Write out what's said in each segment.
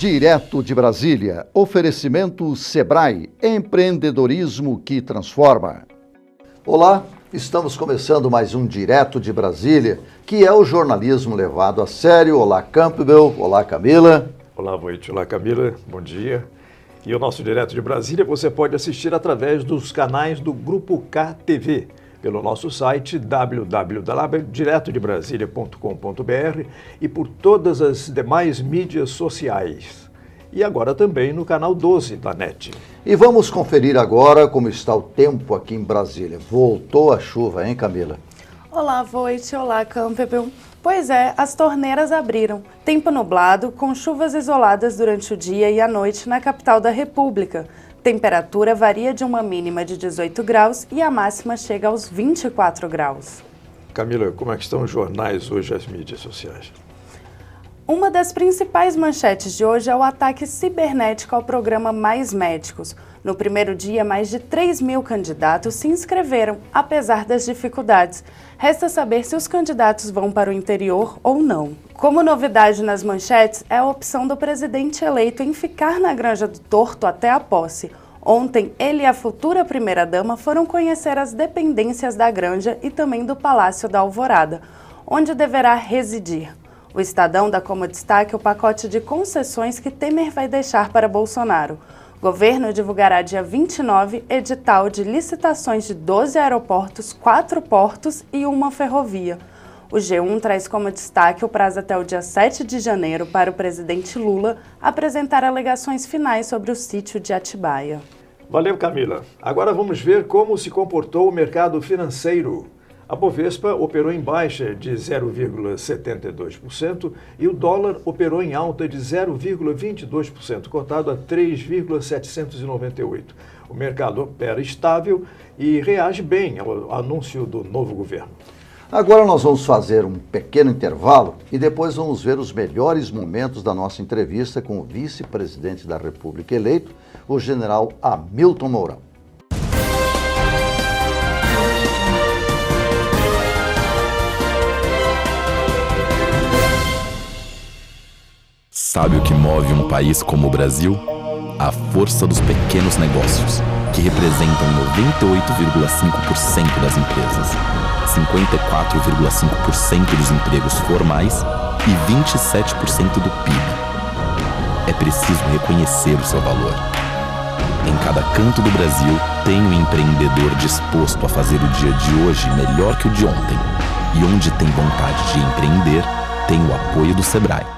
Direto de Brasília, oferecimento Sebrae, empreendedorismo que transforma. Olá, estamos começando mais um Direto de Brasília, que é o jornalismo levado a sério. Olá, Campbell. Olá, Camila. Olá, Voit. Olá, Camila. Bom dia. E o nosso Direto de Brasília você pode assistir através dos canais do Grupo KTV, pelo nosso site www.diretodebrasilia.com.br e por todas as demais mídias sociais. E agora também no canal 12 da NET. E vamos conferir agora como está o tempo aqui em Brasília. Voltou a chuva, hein, Camila? Olá, Voit. Olá, Campbell. Pois é, as torneiras abriram. Tempo nublado, com chuvas isoladas durante o dia e a noite na capital da República. Temperatura varia de uma mínima de 18 graus e a máxima chega aos 24 graus. Camila, como é que estão os jornais hoje, as mídias sociais? Uma das principais manchetes de hoje é o ataque cibernético ao programa Mais Médicos. No primeiro dia, mais de 3.000 candidatos se inscreveram, apesar das dificuldades. Resta saber se os candidatos vão para o interior ou não. Como novidade nas manchetes, é a opção do presidente eleito em ficar na Granja do Torto até a posse. Ontem, ele e a futura primeira-dama foram conhecer as dependências da Granja e também do Palácio da Alvorada, onde deverá residir. O Estadão dá como destaque o pacote de concessões que Temer vai deixar para Bolsonaro. O governo divulgará dia 29 edital de licitações de 12 aeroportos, 4 portos e uma ferrovia. O G1 traz como destaque o prazo até o dia 7 de janeiro para o presidente Lula apresentar alegações finais sobre o sítio de Atibaia. Valeu, Camila. Agora vamos ver como se comportou o mercado financeiro. A Bovespa operou em baixa de 0,72% e o dólar operou em alta de 0,22%, cotado a 3,798. O mercado opera estável e reage bem ao anúncio do novo governo. Agora nós vamos fazer um pequeno intervalo e depois vamos ver os melhores momentos da nossa entrevista com o vice-presidente da República eleito, o general Hamilton Mourão. Sabe o que move um país como o Brasil? A força dos pequenos negócios, que representam 98,5% das empresas, 54,5% dos empregos formais e 27% do PIB. É preciso reconhecer o seu valor. Em cada canto do Brasil, tem um empreendedor disposto a fazer o dia de hoje melhor que o de ontem. E onde tem vontade de empreender, tem o apoio do Sebrae.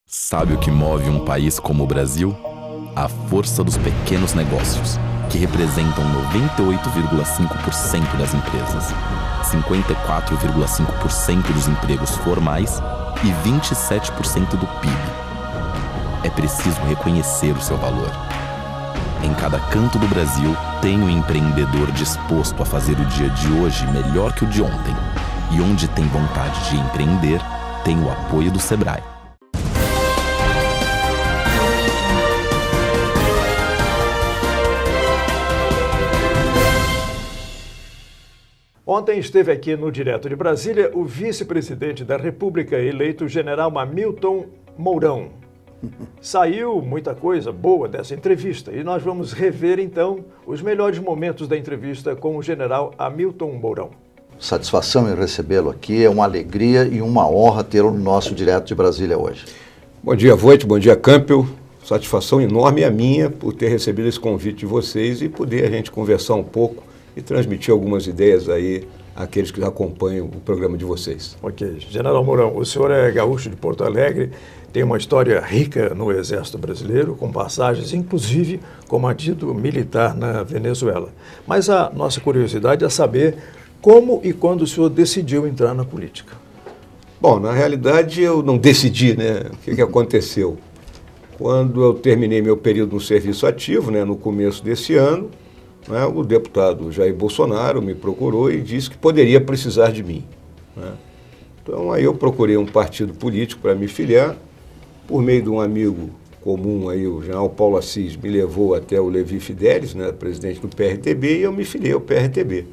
Sabe o que move um país como o Brasil? A força dos pequenos negócios, que representam 98,5% das empresas, 54,5% dos empregos formais e 27% do PIB. É preciso reconhecer o seu valor. Em cada canto do Brasil, tem um empreendedor disposto a fazer o dia de hoje melhor que o de ontem. E onde tem vontade de empreender, tem o apoio do Sebrae. Ontem esteve aqui no Direto de Brasília o vice-presidente da República eleito, o general Hamilton Mourão. Saiu muita coisa boa dessa entrevista e nós vamos rever então os melhores momentos da entrevista com o general Hamilton Mourão. Satisfação em recebê-lo aqui, é uma alegria e uma honra tê-lo no nosso Direto de Brasília hoje. Bom dia, Voit, bom dia, Campbell. satisfação enorme a minha por ter recebido esse convite de vocês e poder a gente conversar um pouco e transmitir algumas ideias aí àqueles que acompanham o programa de vocês. Ok. General Mourão, o senhor é gaúcho de Porto Alegre, tem uma história rica no Exército Brasileiro, com passagens, inclusive, como adido militar na Venezuela. Mas a nossa curiosidade é saber como e quando o senhor decidiu entrar na política. Bom, na realidade eu não decidi, né? O que aconteceu? Quando eu terminei meu período no serviço ativo, né, no começo desse ano, né, o deputado Jair Bolsonaro me procurou e disse que poderia precisar de mim, né? Então aí eu procurei um partido político para me filiar. Por meio de um amigo comum, aí, o general Paulo Assis, me levou até o Levi Fidelis, né, presidente do PRTB, e eu me filiei ao PRTB.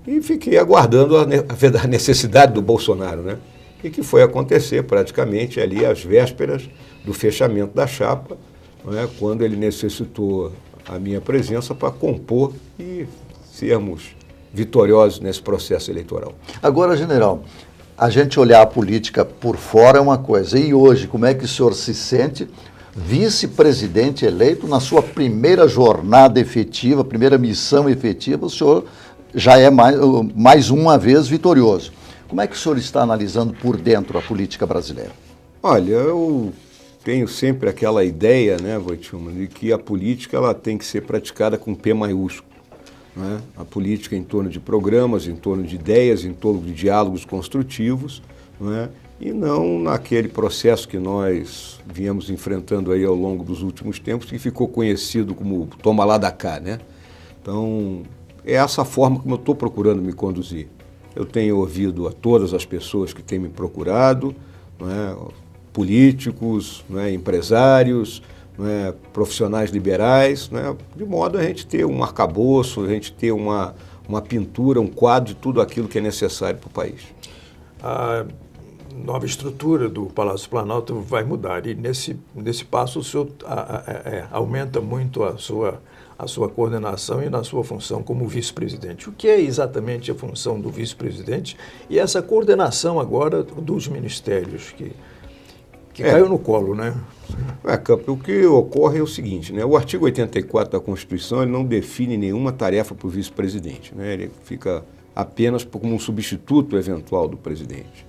E fiquei aguardando a necessidade do Bolsonaro, né? E que foi acontecer praticamente ali às vésperas do fechamento da chapa, né, quando ele necessitou a minha presença para compor e sermos vitoriosos nesse processo eleitoral. Agora, general, a gente olhar a política por fora é uma coisa. E hoje, como é que o senhor se sente vice-presidente eleito na sua primeira jornada efetiva, primeira missão efetiva? O senhor já é mais uma vez vitorioso. Como é que o senhor está analisando por dentro a política brasileira? Olha, eu tenho sempre aquela ideia, né, Voitilma, de que a política ela tem que ser praticada com P maiúsculo, né? A política em torno de programas, em torno de ideias, em torno de diálogos construtivos, né? E não naquele processo que nós viemos enfrentando aí ao longo dos últimos tempos, que ficou conhecido como toma lá da cá, né? Então, é essa forma como eu estou procurando me conduzir. Eu tenho ouvido a todas as pessoas que têm me procurado, né, políticos, né, empresários, né, profissionais liberais, né, de modo a gente ter um arcabouço, a gente ter uma pintura, um quadro de tudo aquilo que é necessário para o país. A nova estrutura do Palácio Planalto vai mudar e nesse passo o senhor aumenta muito a sua coordenação e na sua função como vice-presidente. O que é exatamente a função do vice-presidente e essa coordenação agora dos ministérios que caiu no colo, né? O que ocorre é o seguinte, né? O artigo 84 da Constituição ele não define nenhuma tarefa para o vice-presidente, né? Ele fica apenas como um substituto eventual do presidente.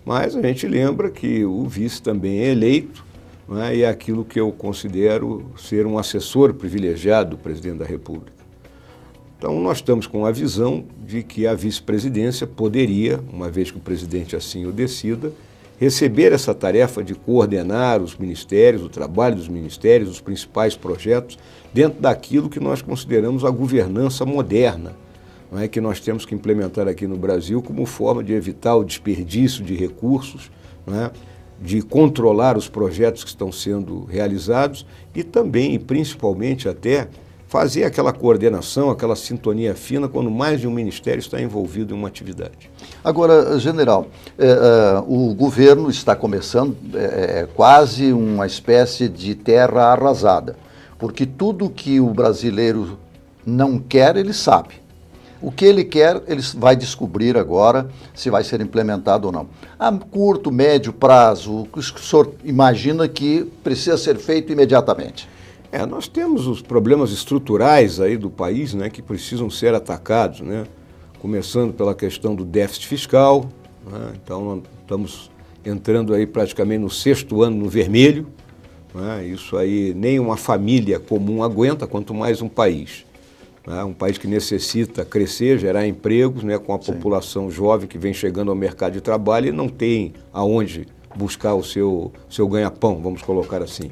Mas a gente lembra que o vice também é eleito, né? E é aquilo que eu considero ser um assessor privilegiado do presidente da República. Então nós estamos com a visão de que a vice-presidência poderia, uma vez que o presidente assim o decida, receber essa tarefa de coordenar os ministérios, o trabalho dos ministérios, os principais projetos, dentro daquilo que nós consideramos a governança moderna, não é, que nós temos que implementar aqui no Brasil como forma de evitar o desperdício de recursos, não é, de controlar os projetos que estão sendo realizados e também, e principalmente até, fazer aquela coordenação, aquela sintonia fina quando mais de um ministério está envolvido em uma atividade. Agora, general, o governo está começando quase uma espécie de terra arrasada, porque tudo que o brasileiro não quer, ele sabe. O que ele quer, ele vai descobrir agora se vai ser implementado ou não. A curto, médio prazo, o que o senhor imagina que precisa ser feito imediatamente? Nós temos os problemas estruturais aí do país, né, que precisam ser atacados, né, começando pela questão do déficit fiscal, né, então nós estamos entrando aí praticamente no 6º ano no vermelho, né, isso aí nem uma família comum aguenta, quanto mais um país. Né, um país que necessita crescer, gerar empregos, né, com a população jovem que vem chegando ao mercado de trabalho e não tem aonde buscar o seu ganha-pão, vamos colocar assim,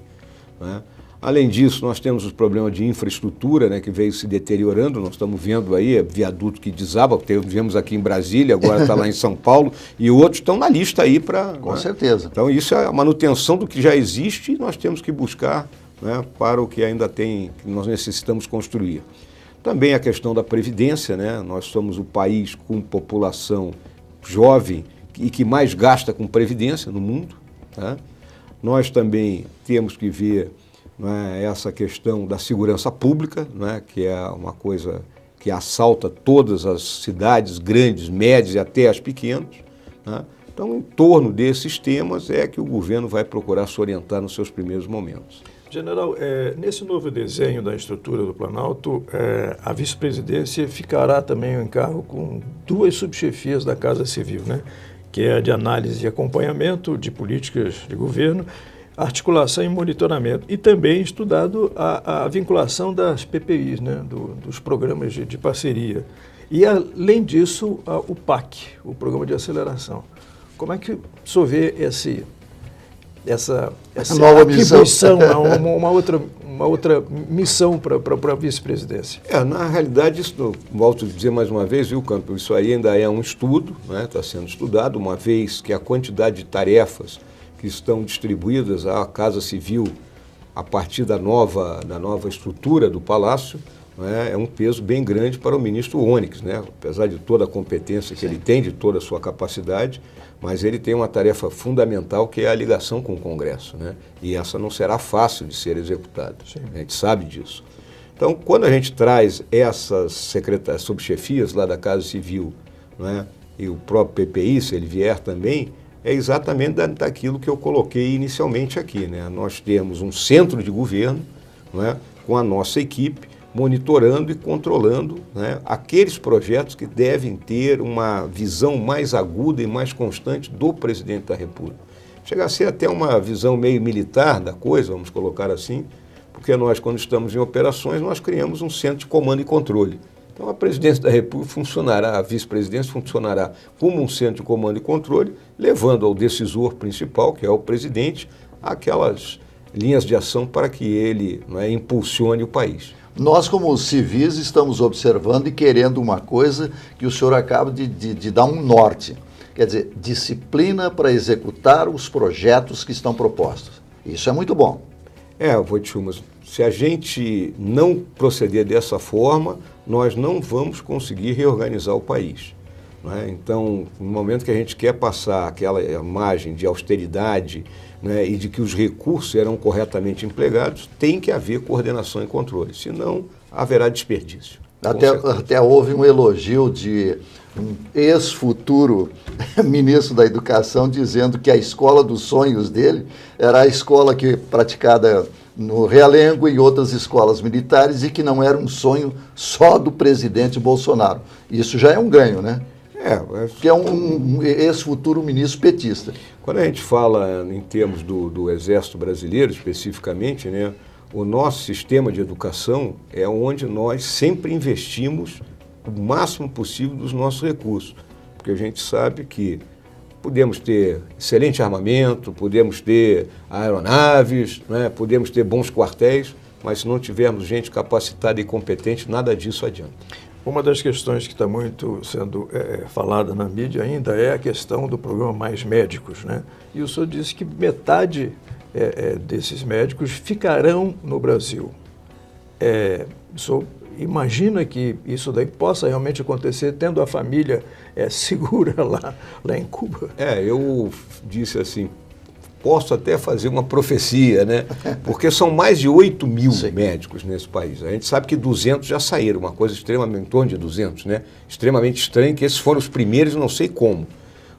né. Além disso, nós temos os problemas de infraestrutura, né, que veio se deteriorando. Nós estamos vendo aí viaduto que desaba, tivemos aqui em Brasília, agora está lá em São Paulo, e outros estão na lista aí para... Com certeza. Então isso é a manutenção do que já existe e nós temos que buscar, né, para o que ainda tem, que nós necessitamos construir. Também a questão da previdência, né? Nós somos o país com população jovem e que mais gasta com previdência no mundo, tá? Nós também temos que ver, né, essa questão da segurança pública, né, que é uma coisa que assalta todas as cidades grandes, médias e até as pequenas, né? Então, em torno desses temas é que o governo vai procurar se orientar nos seus primeiros momentos. General, nesse novo desenho da estrutura do Planalto, a vice-presidência ficará também em cargo com 2 subchefias da Casa Civil, né? Que é a de análise e acompanhamento de políticas de governo, articulação e monitoramento, e também estudado a vinculação das PPIs, né? Dos programas de parceria. E, além disso, o PAC, o Programa de Aceleração. Como é que o senhor vê essa nova atribuição, uma outra missão para a vice-presidência? Na realidade, isso, volto a dizer mais uma vez, viu, Campo, isso aí ainda é um estudo, né? Está sendo estudado, uma vez que a quantidade de tarefas que estão distribuídas à Casa Civil a partir da nova estrutura do Palácio, né, é um peso bem grande para o ministro Onyx, né? Apesar de toda a competência que ele tem, de toda a sua capacidade, mas ele tem uma tarefa fundamental que é a ligação com o Congresso, né? E essa não será fácil de ser executada. Sim. A gente sabe disso. Então, quando a gente traz essas subchefias lá da Casa Civil, né, e o próprio PPI, se ele vier também, é exatamente daquilo que eu coloquei inicialmente aqui, né? Nós temos um centro de governo, né, com a nossa equipe, monitorando e controlando, né, aqueles projetos que devem ter uma visão mais aguda e mais constante do presidente da República. Chega a ser até uma visão meio militar da coisa, vamos colocar assim, porque nós, quando estamos em operações, nós criamos um centro de comando e controle. Então, a presidência da República funcionará, a vice-presidência funcionará como um centro de comando e controle, levando ao decisor principal, que é o presidente, aquelas linhas de ação para que ele, né, impulsione o país. Nós, como civis, estamos observando e querendo uma coisa que o senhor acaba de dar um norte. Quer dizer, disciplina para executar os projetos que estão propostos. Isso é muito bom. Voitiumas, se a gente não proceder dessa forma, nós não vamos conseguir reorganizar o país. Né? Então, no momento que a gente quer passar aquela imagem de austeridade, né, e de que os recursos serão corretamente empregados, tem que haver coordenação e controle, senão haverá desperdício. Até houve um elogio de um ex-futuro ministro da Educação dizendo que a escola dos sonhos dele era a escola que praticada no Realengo e outras escolas militares e que não era um sonho só do presidente Bolsonaro. Isso já é um ganho, né? Que é um ex-futuro ministro petista. Quando a gente fala em termos do Exército Brasileiro, especificamente, né, o nosso sistema de educação é onde nós sempre investimos o máximo possível dos nossos recursos, porque a gente sabe que podemos ter excelente armamento, podemos ter aeronaves, né, podemos ter bons quartéis, mas se não tivermos gente capacitada e competente, nada disso adianta. Uma das questões que está muito sendo falada na mídia ainda é a questão do programa Mais Médicos, né? E o senhor disse que metade desses médicos ficarão no Brasil. O senhor imagina que isso daí possa realmente acontecer tendo a família segura lá em Cuba? Eu disse assim, posso até fazer uma profecia, né? Porque são mais de 8 mil médicos nesse país. A gente sabe que 200 já saíram, uma coisa extremamente, em torno de 200, né? Extremamente estranho, que esses foram os primeiros, não sei como,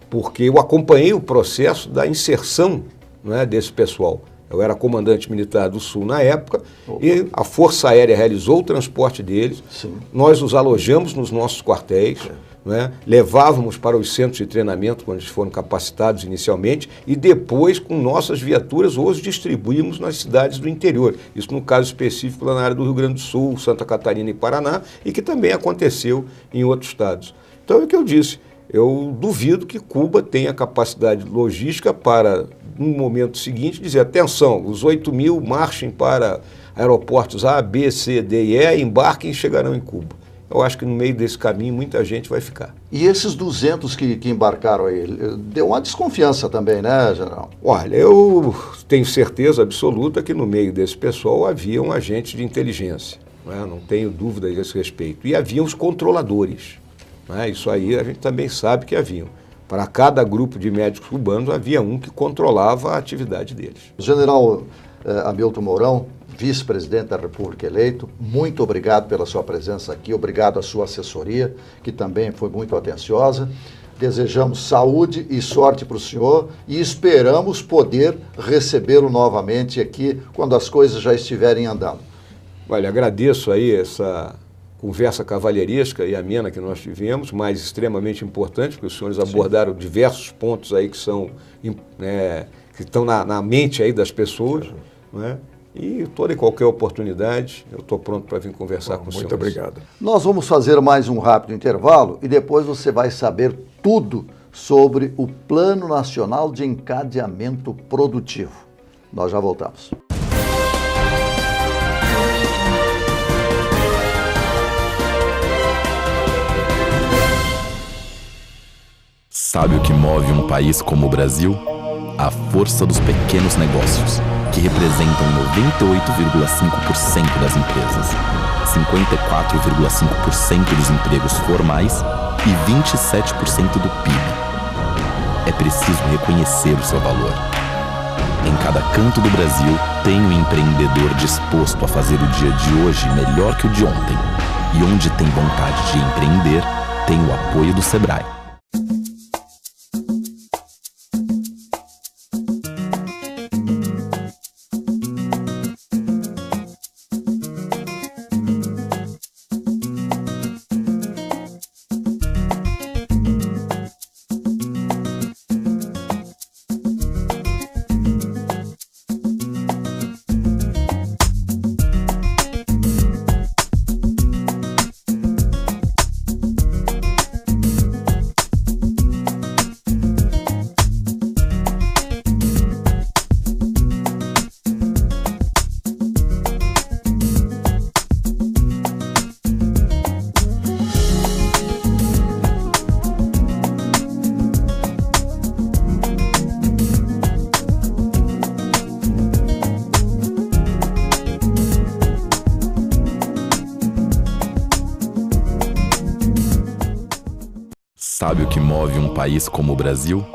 porque eu acompanhei o processo da inserção, né, desse pessoal. Eu era comandante militar do Sul na época e a Força Aérea realizou o transporte deles. Sim. Nós os alojamos nos nossos quartéis, né? Levávamos para os centros de treinamento quando eles foram capacitados inicialmente e depois, com nossas viaturas, os distribuímos nas cidades do interior. Isso no caso específico lá na área do Rio Grande do Sul, Santa Catarina e Paraná, e que também aconteceu em outros estados. Então é o que eu disse, eu duvido que Cuba tenha capacidade logística para, no momento seguinte, dizer, atenção, os 8 mil marchem para aeroportos A, B, C, D e E, embarquem e chegarão em Cuba. Eu acho que no meio desse caminho muita gente vai ficar. E esses 200 que embarcaram aí, deu uma desconfiança também, né, general? Olha, eu tenho certeza absoluta que no meio desse pessoal havia um agente de inteligência, né? Não tenho dúvida a esse respeito. E havia os controladores, né? Isso aí a gente também sabe que haviam. Para cada grupo de médicos cubanos havia um que controlava a atividade deles. General Hamilton Mourão, vice-presidente da República eleito, muito obrigado pela sua presença aqui, obrigado à sua assessoria, que também foi muito atenciosa. Desejamos saúde e sorte para o senhor e esperamos poder recebê-lo novamente aqui quando as coisas já estiverem andando. Olha, agradeço aí essa conversa cavalheiresca e amena que nós tivemos, mas extremamente importante, porque os senhores abordaram diversos pontos aí que são, que estão na mente aí das pessoas, não é? E toda e qualquer oportunidade, eu estou pronto para vir conversar com os senhores. Muito obrigado. Nós vamos fazer mais um rápido intervalo e depois você vai saber tudo sobre o Plano Nacional de Encadeamento Produtivo. Nós já voltamos. Sabe o que move um país como o Brasil? A força dos pequenos negócios, que representam 98,5% das empresas, 54,5% dos empregos formais e 27% do PIB. É preciso reconhecer o seu valor. Em cada canto do Brasil, tem um empreendedor disposto a fazer o dia de hoje melhor que o de ontem. E onde tem vontade de empreender, tem o apoio do Sebrae. Sabe o que move um país como o Brasil?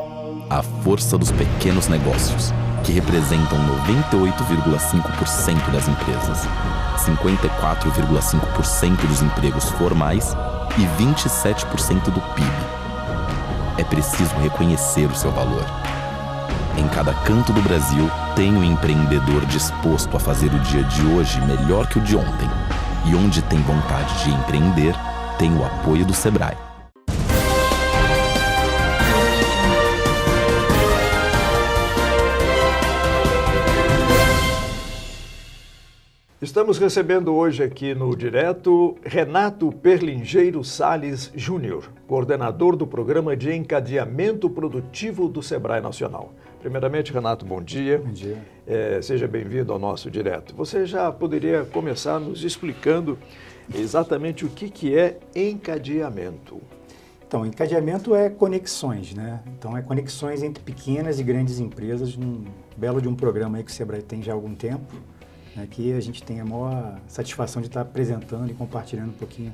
A força dos pequenos negócios, que representam 98,5% das empresas, 54,5% dos empregos formais e 27% do PIB. É preciso reconhecer o seu valor. Em cada canto do Brasil, tem um empreendedor disposto a fazer o dia de hoje melhor que o de ontem. E onde tem vontade de empreender, tem o apoio do Sebrae. Estamos recebendo hoje aqui no Direto Renato Perlingeiro Salles Júnior, coordenador do Programa de Encadeamento Produtivo do Sebrae Nacional. Primeiramente, Renato, bom dia. Bom dia. Seja bem-vindo ao nosso Direto. Você já poderia começar nos explicando exatamente o que é encadeamento? Então, encadeamento é conexões, né? Então, é conexões entre pequenas e grandes empresas, num belo de um programa aí que o Sebrae tem já há algum tempo, que a gente tem a maior satisfação de estar apresentando e compartilhando um pouquinho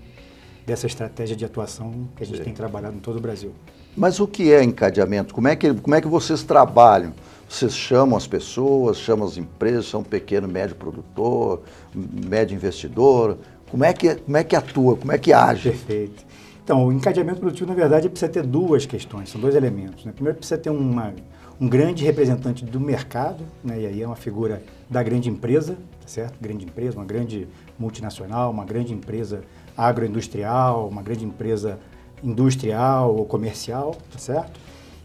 dessa estratégia de atuação que a gente tem trabalhado em todo o Brasil. Mas o que é encadeamento? Como é que vocês trabalham? Vocês chamam as pessoas, chamam as empresas, são pequeno, médio produtor, médio investidor? Como é que atua? Como é que age? Perfeito. Então, o encadeamento produtivo, na verdade, precisa ter duas questões, são dois elementos, né? Primeiro, precisa ter um grande representante do mercado, né? E aí é uma figura da grande empresa, tá certo? Grande empresa, uma grande multinacional, uma grande empresa agroindustrial, uma grande empresa industrial ou comercial, tá certo?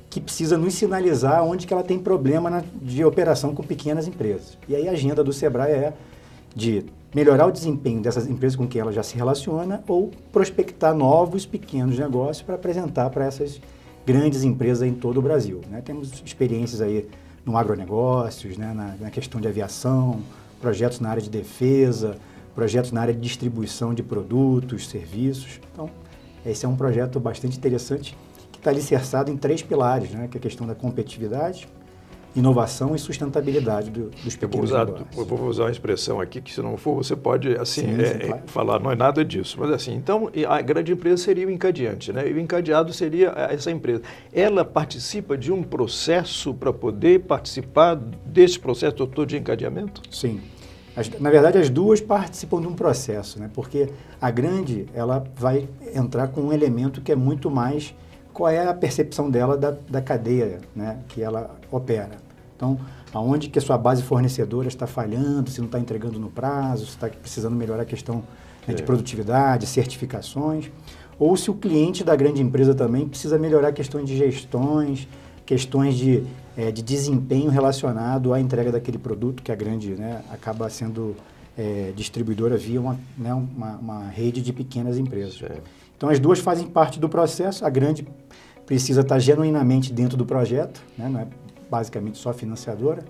Que precisa nos sinalizar onde que ela tem problema de operação com pequenas empresas. E aí a agenda do Sebrae é de melhorar o desempenho dessas empresas com quem ela já se relaciona ou prospectar novos pequenos negócios para apresentar para essas grandes empresas em todo o Brasil, né? Temos experiências aí no agronegócios, né? na questão de aviação, projetos na área de defesa, projetos na área de distribuição de produtos, serviços. Então, esse é um projeto bastante interessante que está alicerçado em 3 pilares, né? Que é a questão da competitividade, inovação e sustentabilidade dos pequenos negócios. Eu vou usar uma expressão aqui que, se não for, você pode assim, claro. falar, não é nada disso. Mas assim, então, a grande empresa seria o encadeante, né? E o encadeado seria essa empresa. Ela participa de um processo para poder participar desse processo todo de encadeamento? Sim. Na verdade, as duas participam de um processo, né? Porque a grande, ela vai entrar com um elemento que é muito mais qual é a percepção dela da cadeia, né, que ela opera. Então, aonde que a sua base fornecedora está falhando, se não está entregando no prazo, se está precisando melhorar a questão, né, de produtividade, certificações, ou se o cliente da grande empresa também precisa melhorar questões de gestões, questões de desempenho relacionado à entrega daquele produto que a grande, né, acaba sendo distribuidora via uma rede de pequenas empresas. Então, as duas fazem parte do processo. A grande precisa estar genuinamente dentro do projeto, né, não é basicamente só financiadora,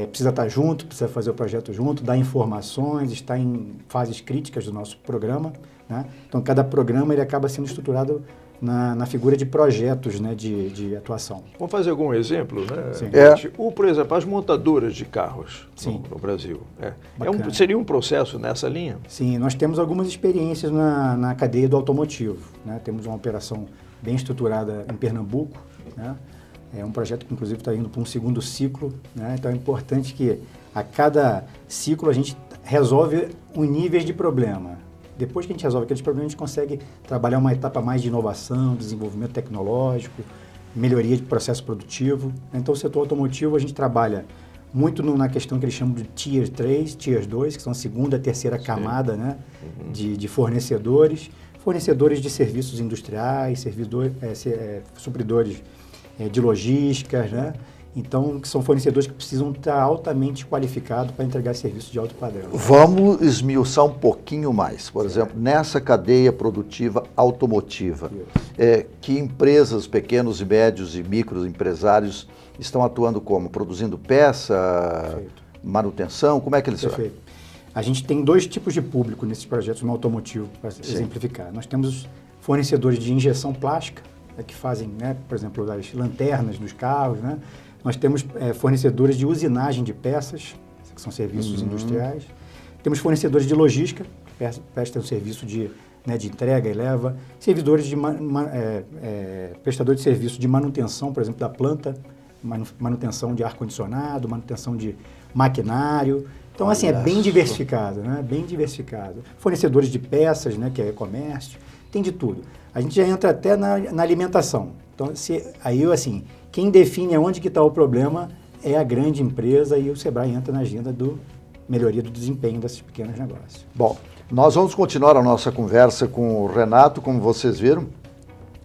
precisa estar junto, precisa fazer o projeto junto, dar informações, estar em fases críticas do nosso programa, né? Então, cada programa ele acaba sendo estruturado na figura de projetos, né, de atuação. Vamos fazer algum exemplo, né? Sim. Por exemplo, as montadoras de carros no Brasil. Seria um processo nessa linha? Sim, nós temos algumas experiências na cadeia do automotivo, né? Temos uma operação bem estruturada em Pernambuco, né? É um projeto que, inclusive, está indo para um segundo ciclo, né? Então, é importante que a cada ciclo a gente resolve níveis de problema. Depois que a gente resolve aqueles problemas, a gente consegue trabalhar uma etapa mais de inovação, desenvolvimento tecnológico, melhoria de processo produtivo. Então, o setor automotivo, a gente trabalha muito na questão que eles chamam de Tier 3, Tier 2, que são a segunda, terceira camada, né, de fornecedores de serviços industriais, supridores de logística, né? Então, que são fornecedores que precisam estar altamente qualificados para entregar serviços de alto padrão. Vamos esmiuçar um pouquinho mais. Por exemplo, nessa cadeia produtiva automotiva, que empresas, pequenos e médios e microempresários estão atuando como? Produzindo peça, manutenção? Como é que eles são? Perfeito. A gente tem dois tipos de público nesses projetos no automotivo, para exemplificar. Nós temos os fornecedores de injeção plástica, que fazem, né, por exemplo, as lanternas dos carros, né? Nós temos fornecedores de usinagem de peças, que são serviços industriais. Temos fornecedores de logística, que prestam serviço de entrega e leva. Servidores prestadores de serviço de manutenção, por exemplo, da planta, manutenção de ar-condicionado, manutenção de maquinário. Então, assim, é bem diversificado, né? Bem diversificado. Fornecedores de peças, né, que é e-commerce, tem de tudo. A gente já entra até na alimentação. Então, quem define aonde que está o problema é a grande empresa e o Sebrae entra na agenda do melhoria do desempenho desses pequenos negócios. Bom, nós vamos continuar a nossa conversa com o Renato. Como vocês viram,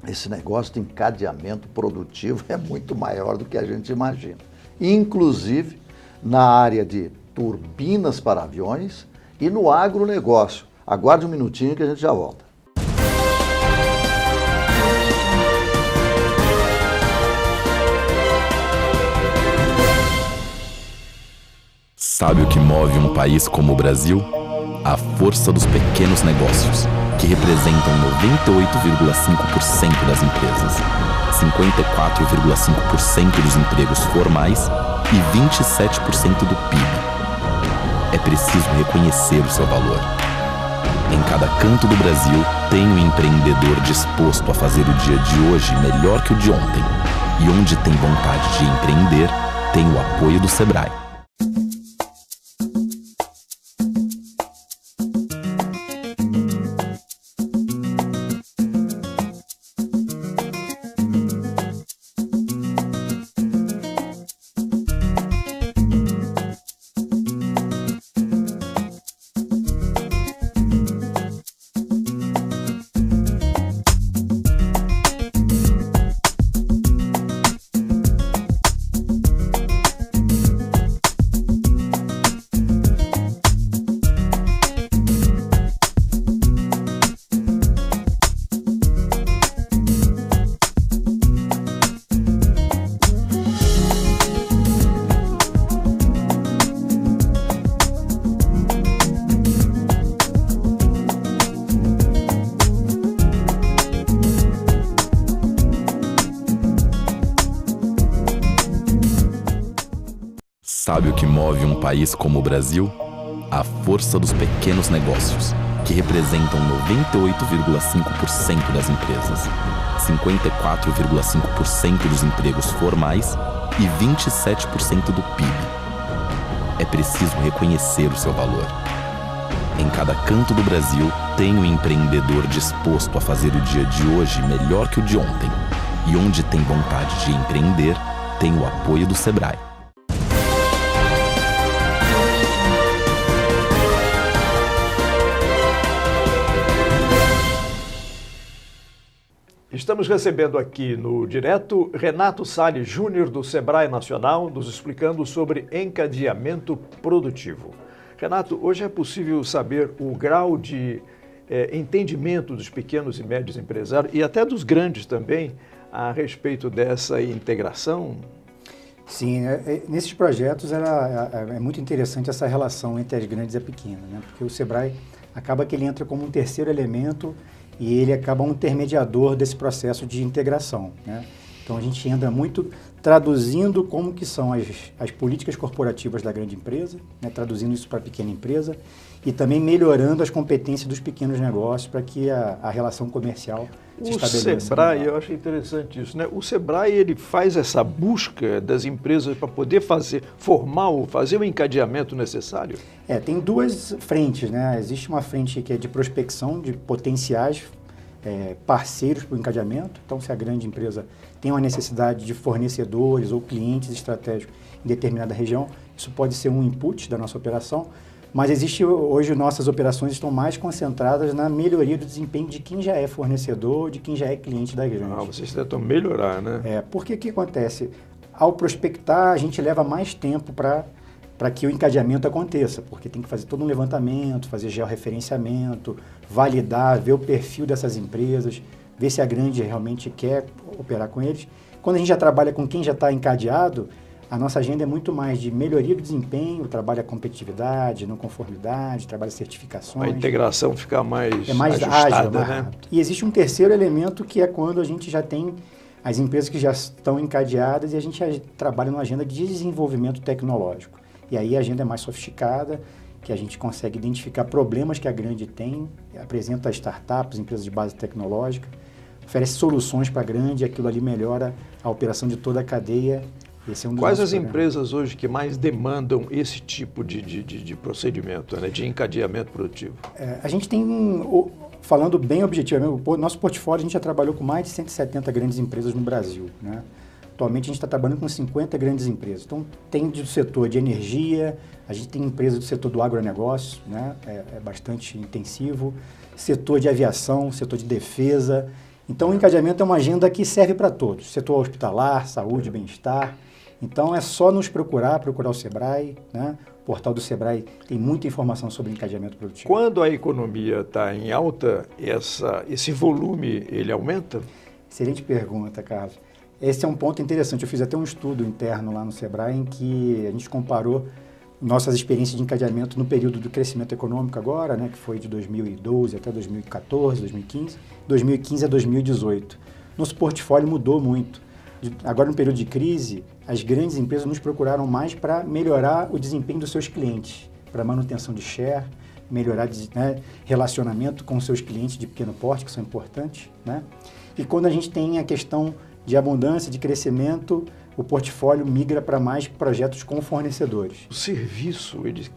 esse negócio de encadeamento produtivo é muito maior do que a gente imagina. Inclusive na área de turbinas para aviões e no agronegócio. Aguarde um minutinho que a gente já volta. Sabe o que move um país como o Brasil? A força dos pequenos negócios, que representam 98,5% das empresas, 54,5% dos empregos formais e 27% do PIB. É preciso reconhecer o seu valor. Em cada canto do Brasil, tem um empreendedor disposto a fazer o dia de hoje melhor que o de ontem. E onde tem vontade de empreender, tem o apoio do Sebrae. Sabe o que move um país como o Brasil? A força dos pequenos negócios, que representam 98,5% das empresas, 54,5% dos empregos formais e 27% do PIB. É preciso reconhecer o seu valor. Em cada canto do Brasil, tem um empreendedor disposto a fazer o dia de hoje melhor que o de ontem. E onde tem vontade de empreender, tem o apoio do Sebrae. Estamos recebendo aqui no direto Renato Salles Júnior, do Sebrae Nacional, nos explicando sobre encadeamento produtivo. Renato, hoje é possível saber o grau de entendimento dos pequenos e médios empresários e até dos grandes também a respeito dessa integração? Sim, nesses projetos é muito interessante essa relação entre as grandes e a pequena, né? Porque o Sebrae acaba que ele entra como um terceiro elemento e ele acaba um intermediador desse processo de integração, né? Então a gente entra muito traduzindo como que são as políticas corporativas da grande empresa, né? Traduzindo isso para a pequena empresa e também melhorando as competências dos pequenos negócios para que a relação comercial se estabeleça. O Sebrae, eu acho interessante isso, né? O Sebrae, ele faz essa busca das empresas para poder fazer o encadeamento necessário? Tem duas frentes, né? Existe uma frente que é de prospecção de potenciais parceiros para o encadeamento. Então, se a grande empresa tem uma necessidade de fornecedores ou clientes estratégicos em determinada região, isso pode ser um input da nossa operação, mas hoje nossas operações estão mais concentradas na melhoria do desempenho de quem já é fornecedor, de quem já é cliente da grande. Vocês tentam melhorar, né? Porque o que acontece? Ao prospectar, a gente leva mais tempo para que o encadeamento aconteça, porque tem que fazer todo um levantamento, fazer georreferenciamento, validar, ver o perfil dessas empresas, ver se a grande realmente quer operar com eles. Quando a gente já trabalha com quem já está encadeado, a nossa agenda é muito mais de melhoria do desempenho, trabalha competitividade, não conformidade, trabalha certificações. A integração fica mais ajustada, ágil, mais rápido. E existe um terceiro elemento que é quando a gente já tem as empresas que já estão encadeadas e a gente já trabalha numa agenda de desenvolvimento tecnológico. E aí a agenda é mais sofisticada, que a gente consegue identificar problemas que a grande tem, apresenta startups, empresas de base tecnológica, oferece soluções para a grande e aquilo ali melhora a operação de toda a cadeia. Esse é um dos Quais as programas. empresas hoje que mais demandam esse tipo de procedimento, né, de encadeamento produtivo? A gente tem, falando bem objetivamente, o nosso portfólio a gente já trabalhou com mais de 170 grandes empresas no Brasil, né? Atualmente a gente está trabalhando com 50 grandes empresas. Então tem do setor de energia, a gente tem empresas do setor do agronegócio, né? É bastante intensivo, setor de aviação, setor de defesa. Então o encadeamento é uma agenda que serve para todos, setor hospitalar, saúde, bem-estar. Então é só nos procurar o Sebrae, né? O portal do Sebrae tem muita informação sobre encadeamento produtivo. Quando a economia está em alta, esse volume ele aumenta? Excelente pergunta, Carlos. Esse é um ponto interessante. Eu fiz até um estudo interno lá no Sebrae em que a gente comparou nossas experiências de encadeamento no período do crescimento econômico agora, né, que foi de 2012 até 2014, 2015, 2015 a 2018. Nosso portfólio mudou muito. Agora, no período de crise, as grandes empresas nos procuraram mais para melhorar o desempenho dos seus clientes, para manutenção de share, melhorar relacionamento com seus clientes de pequeno porte, que são importantes, né? E quando a gente tem a questão de abundância, de crescimento, o portfólio migra para mais projetos com fornecedores. O serviço, ele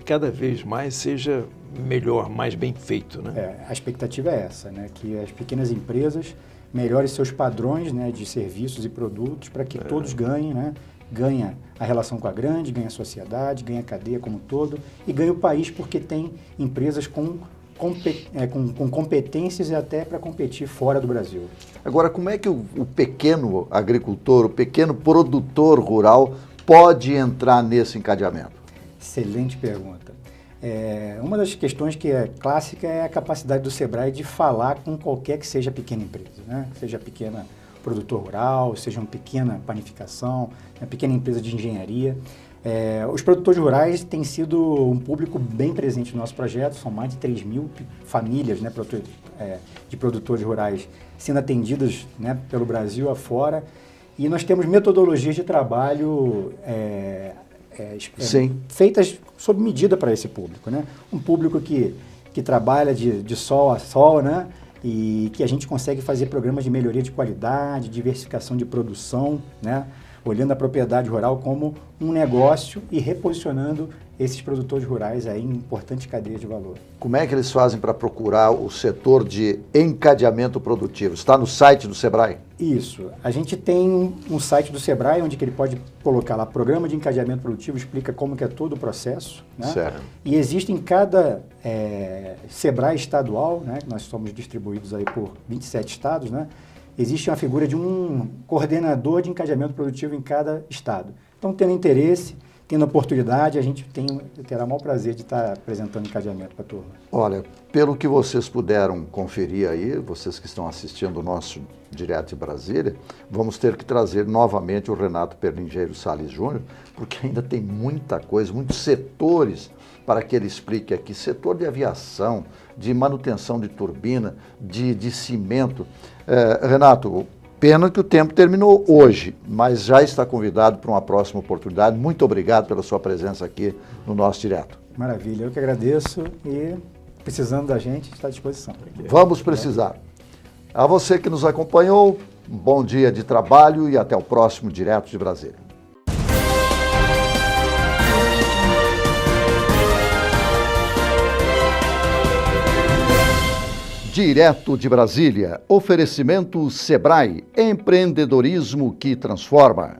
cada vez mais seja melhor, mais bem feito, né? A expectativa é essa, né? Que as pequenas empresas melhorem seus padrões, né, de serviços e produtos para que todos ganhem, né? Ganha a relação com a grande, ganha a sociedade, ganha a cadeia como um todo e ganha o país porque tem empresas com competências e até para competir fora do Brasil. Agora, como é que o pequeno agricultor, o pequeno produtor rural pode entrar nesse encadeamento? Excelente pergunta. Uma das questões que é clássica é a capacidade do Sebrae de falar com qualquer que seja pequena empresa, né? Seja pequena produtor rural, seja uma pequena panificação, uma pequena empresa de engenharia. Os produtores rurais têm sido um público bem presente no nosso projeto, são mais de 3 mil famílias, né, de produtores rurais sendo atendidas, né, pelo Brasil afora, e nós temos metodologias de trabalho feitas sob medida para esse público, né? Um público que trabalha de sol a sol, né? E que a gente consegue fazer programas de melhoria de qualidade, diversificação de produção, né? olhando a propriedade rural como um negócio e reposicionando esses produtores rurais aí em importantes cadeias de valor. Como é que eles fazem para procurar o setor de encadeamento produtivo? Está no site do Sebrae? Isso. A gente tem um site do Sebrae onde que ele pode colocar lá programa de encadeamento produtivo, explica como que é todo o processo. Né? Certo. E existe em cada Sebrae estadual, né, que nós somos distribuídos aí por 27 estados, né, existe uma figura de um coordenador de encadeamento produtivo em cada estado. Então, tendo interesse, tendo oportunidade, a gente terá o maior prazer de estar apresentando encadeamento para a turma. Olha, pelo que vocês puderam conferir aí, vocês que estão assistindo o nosso Direto de Brasília, vamos ter que trazer novamente o Renato Perlingeiro Salles Júnior, porque ainda tem muita coisa, muitos setores para que ele explique aqui. Setor de aviação, de manutenção de turbina, de cimento. Renato, pena que o tempo terminou hoje, mas já está convidado para uma próxima oportunidade. Muito obrigado pela sua presença aqui no nosso Direto. Maravilha, eu que agradeço e precisando da gente, está à disposição. Vamos precisar. A você que nos acompanhou, um bom dia de trabalho e até o próximo Direto de Brasília. Direto de Brasília, oferecimento Sebrae, empreendedorismo que transforma.